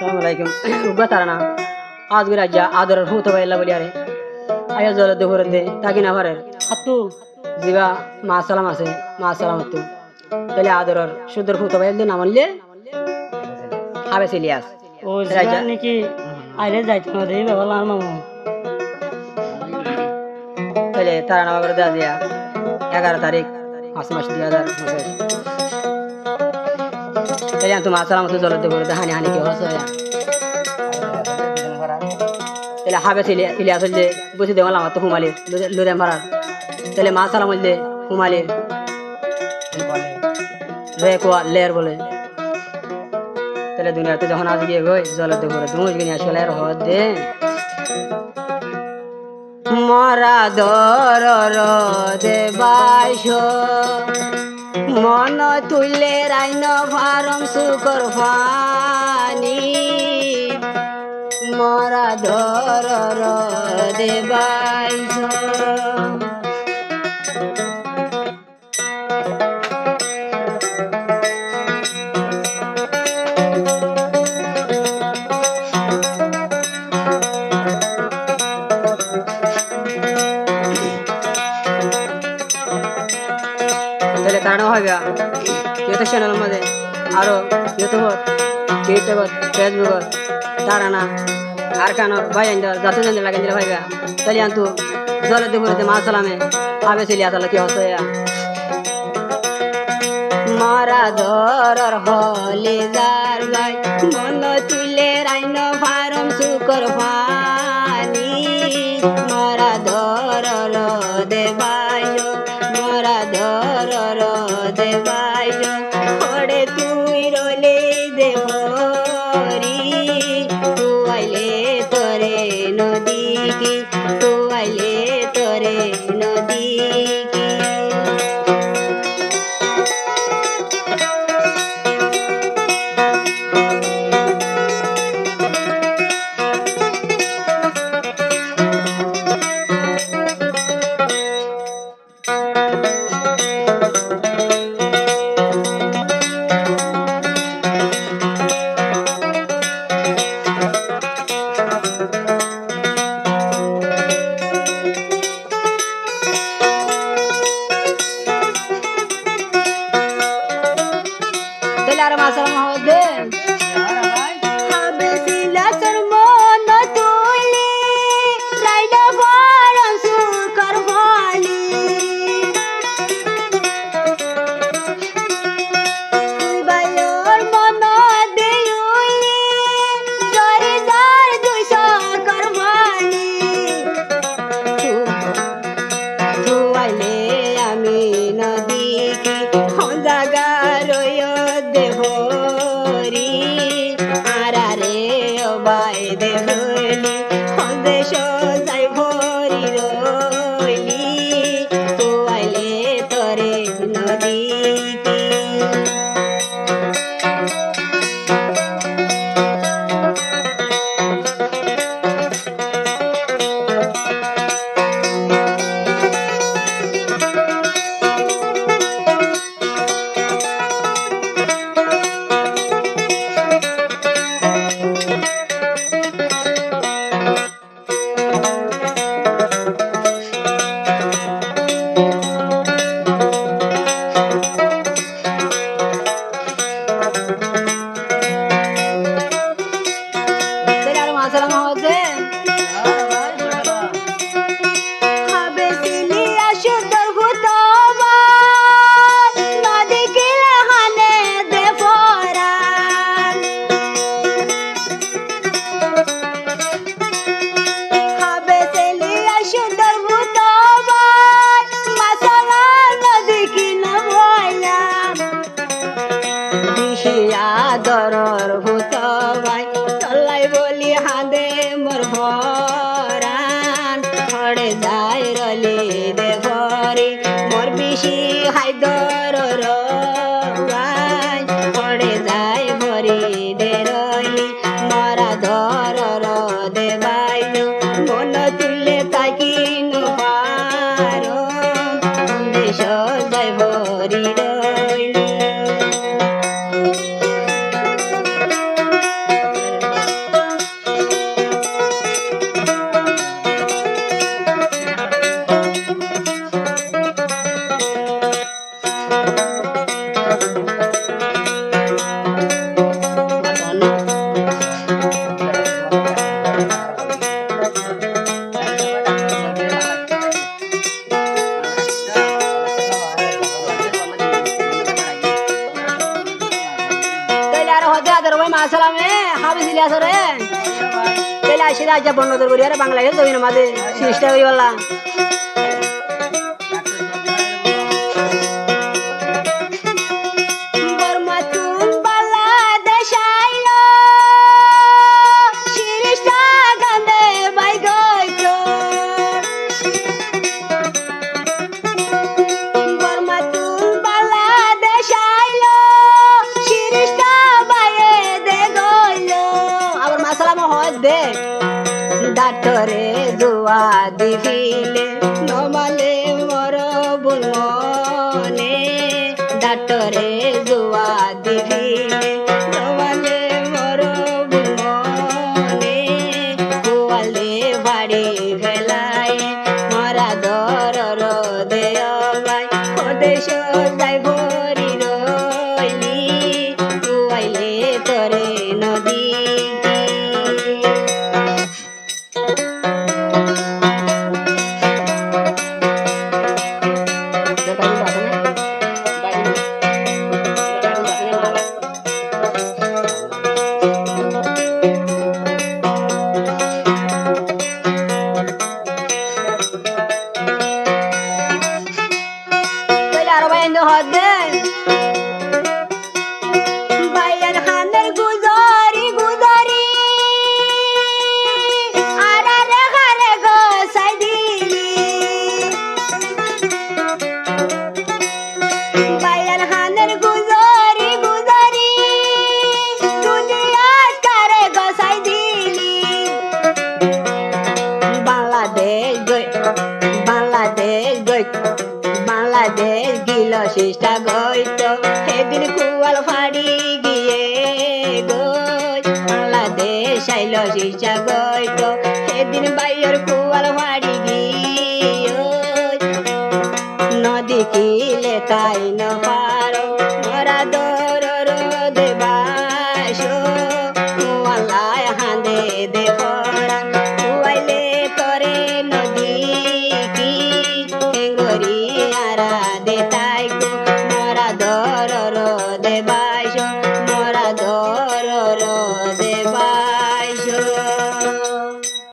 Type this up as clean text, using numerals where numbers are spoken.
Assalamualaikum. Ugatarana. Azgur aja ador huto bayla boliare. Aya jolo de horde tagina harer. Attu jiba ma salam ase ma salam attu. Tele adoror shudur huto bayla namalle habe Elias. ও জানি কি আইলে যাইতো না রে বাবা মামু Tele tarana bagar da dia 11 tarik মাস 2029 Tele antum salam attu jolo de horde hani hani ke hoso ya. Tele habe Elias je busi de wala mattu humali lure marar. Tele ma salam je humali রে কো লের বলে তাহলে দুনিয়াতে যখন আজ গিয়ে গই জলে তো করে দুমুজ গিয়ে আসলে আর হদ দে মরা দরর দে বাইশো মন তুলে রাইন ফারম সুকর ফানি মরা দরর দে বাইশো कारण होगा YouTube चॅनल मध्ये आरो YouTube TikTok Facebook ताराना आरकानर बायंदर जातो जंदे लागेल होगा तली अंतु जले देबुरते मासलामे आबे चली आतला की होतो या मारा दरर होले जार भाई मन तुले राइन फारम सुकर फानी मारा दरर देबायो मारा दरर देबायो ओडे तुई रोले देवरी तू आइले तोरे नदी की तू आइले तोरे नदी की দরর ভূত ভাই চলাই বলি হাদে মোর ভরান হড়ে যাই রলি দেবরি মোর বিশি হাই দরর ভাই হড়ে যাই ভরি দে রলি মরা দরর দেবাই মন তুলে তাকি নুপারো দেশ যাই ভরি রলি মাসালামে হাবি সিলি আসরে তেলে আসি রাজা বন্ধ করি আরে বাংলাদেশ জমিন মাঝে সিরিজটা হই বলা ডাক্তরে দোয়া দিলে নমালে মর বুলমনে ডাক্তরে দোয়া দিলে নমালে মর বুলমনে কুয়ালে বাড়ি ভেলাই মরা দরর দেয় ভাই ওদেশ যাই ভরি রইলি কুয়াইলে তরে নদী বাংলাদেশ গিল চেষ্টা গইত সেদিন কুয়াল ফাড়ি গিয়ে গই বাংলাদেশ আইল চেষ্টা গইত সেদিন বাইর কুয়াল ফাড়ি গিয়ে নদী কিলে তাই নপার মরা দরর দেবাস কুয়ালায় হাঁদে দে পড়া কুয়াইলে তরে নদী কি হেঙ্গরি আরা দে তাই মরা দরর দেবাস মরা দরর দেবা